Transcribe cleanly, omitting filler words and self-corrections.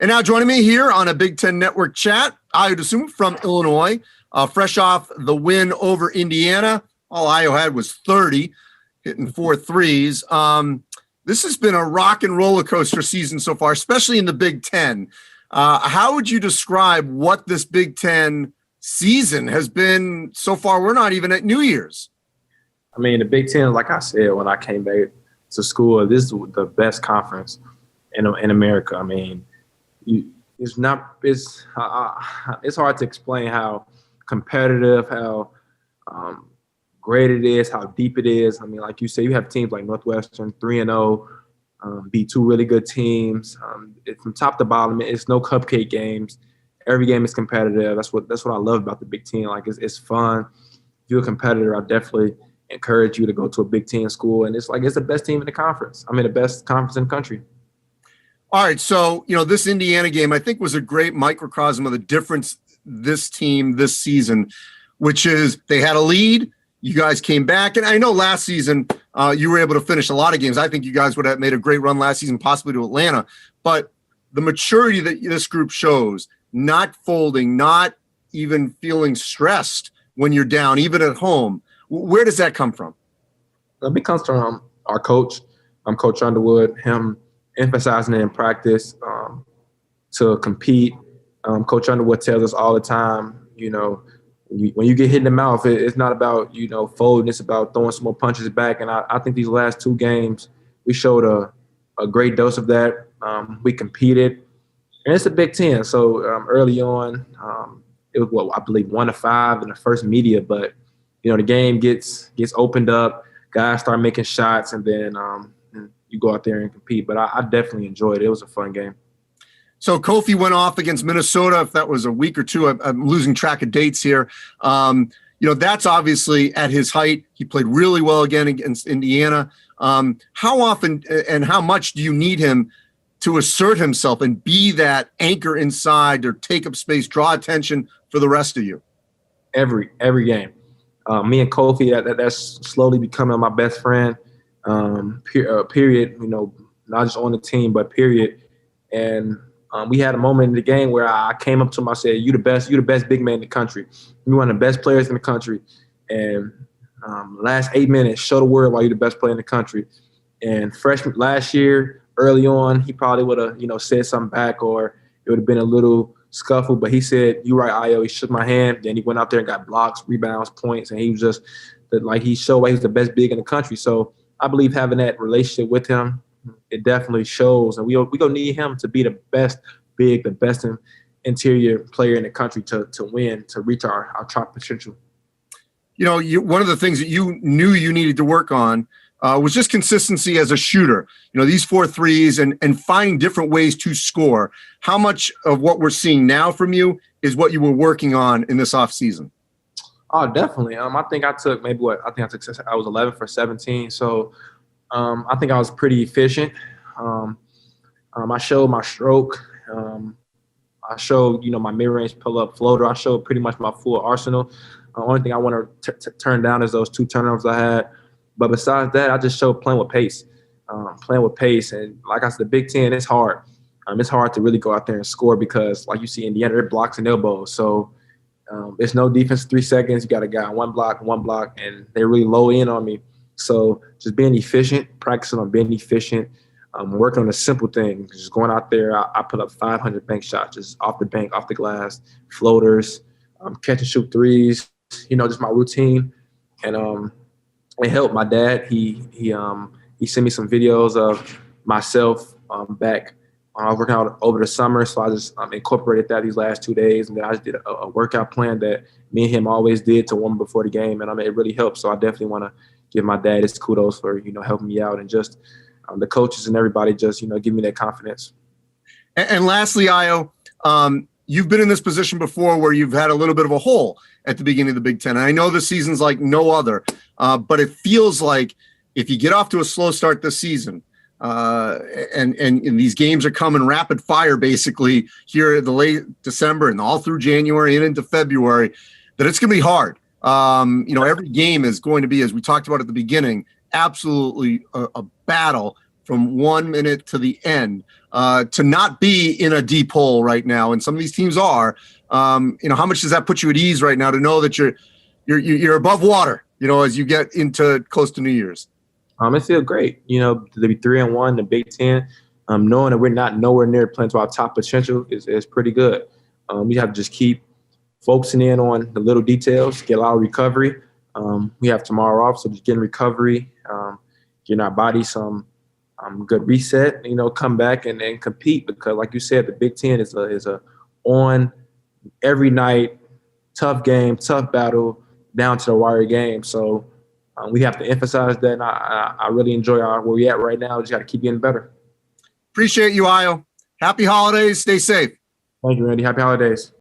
And now joining me here on a Big Ten Network chat, Ayo Dosunmu from Illinois, fresh off the win over Indiana. All Ayo had was 30, hitting 4 threes. This has been a rock and roller coaster season so far, especially in the Big Ten. How would you describe what this Big Ten season has been so far? We're not even at New Year's. I mean, the Big Ten, like I said, when I came back to school, this is the best conference in America. I mean, it's hard to explain how competitive, how great it is, how deep it is. I mean, like you say, you have teams like Northwestern, 3-0, beat 2 really good teams. From top to bottom, it's no cupcake games. Every game is competitive. That's what I love about the Big Ten. Like it's fun. If you're a competitor, I definitely encourage you to go to a Big Ten school. And it's the best team in the conference. I mean, the best conference in the country. All right, so, this Indiana game, I think, was a great microcosm of the difference this team this season, which is they had a lead, you guys came back, and I know last season you were able to finish a lot of games. I think you guys would have made a great run last season, possibly to Atlanta, but the maturity that this group shows, not folding, not even feeling stressed when you're down, even at home, where does that come from? It comes from our coach, Coach Underwood, him emphasizing it in practice to compete. Coach Underwood tells us all the time, when you get hit in the mouth, it's not about, folding. It's about throwing some more punches back. And I think these last 2 games, we showed a great dose of that. We competed. And it's a Big Ten. So early on, it was, I believe, 1-5 in the first media. But, the game gets opened up. Guys start making shots, and then you go out there and compete. But I definitely enjoyed it. It was a fun game. So Kofi went off against Minnesota. If that was a week or two, I'm losing track of dates here. That's obviously at his height. He played really well again against Indiana. How often and how much do you need him to assert himself and be that anchor inside or take up space, draw attention for the rest of you? Every game. Me and Kofi, that's slowly becoming my best friend. Period. Not just on the team, but period. And we had a moment in the game where I came up to him. I said, "You the best big man in the country. You're one of the best players in the country. And last 8 minutes, show the world why you're the best player in the country." And freshman last year, early on, he probably would have, said something back, or it would have been a little scuffle. But he said, "You right, Ayo." He shook my hand. Then he went out there and got blocks, rebounds, points, and he was just he showed why he was the best big in the country. So I believe having that relationship with him, it definitely shows. And we gonna need him to be the best big, the best interior player in the country to win, to reach our top potential. One of the things that you knew you needed to work on was just consistency as a shooter. These 4 threes and finding different ways to score. How much of what we're seeing now from you is what you were working on in this offseason? Oh, definitely. I think I took I was 11 for 17. So I think I was pretty efficient. I showed my stroke. I showed, my mid-range pull-up floater. I showed pretty much my full arsenal. The only thing I want to turn down is those 2 turnovers I had. But besides that, I just showed playing with pace. And like I said, the Big Ten, it's hard. It's hard to really go out there and score because, like you see Indiana, they're blocks and elbows. So it's no defense 3 seconds. You got a guy on one block, and they really low in on me. So just being efficient, practicing on being efficient, working on the simple things, just going out there. I put up 500 bank shots, just off the bank, off the glass, floaters, catch and shoot threes, just my routine. And it helped. My dad, he sent me some videos of myself back when I was working out over the summer. So I just incorporated that these last 2 days. And then I just did a workout plan that me and him always did to warm before the game. And it really helped. So I definitely want to give my dad his kudos for, helping me out, and just the coaches and everybody just, give me that confidence. And lastly, Ayo, you've been in this position before where you've had a little bit of a hole at the beginning of the Big Ten. And I know the season's like no other, but it feels like if you get off to a slow start this season, and these games are coming rapid fire basically here in the late December and all through January and into February, that it's going to be hard. Every game is going to be, as we talked about at the beginning, absolutely a battle from 1 minute to the end. To not be in a deep hole right now, and some of these teams are, how much does that put you at ease right now to know that you're above water, as you get into close to New Year's? It feels great, to be 3-1, the Big Ten, knowing that we're not nowhere near playing to our top potential is pretty good. We have to just keep focusing in on the little details, get a lot of recovery. We have tomorrow off, so just getting recovery, getting our body some good reset, come back and compete, because like you said, the Big Ten is a on every night, tough game, tough battle, down to the wire game. So we have to emphasize that, and I really enjoy where we're at right now. Just got to keep getting better. Appreciate you, Ayo. Happy holidays. Stay safe. Thank you, Randy. Happy holidays.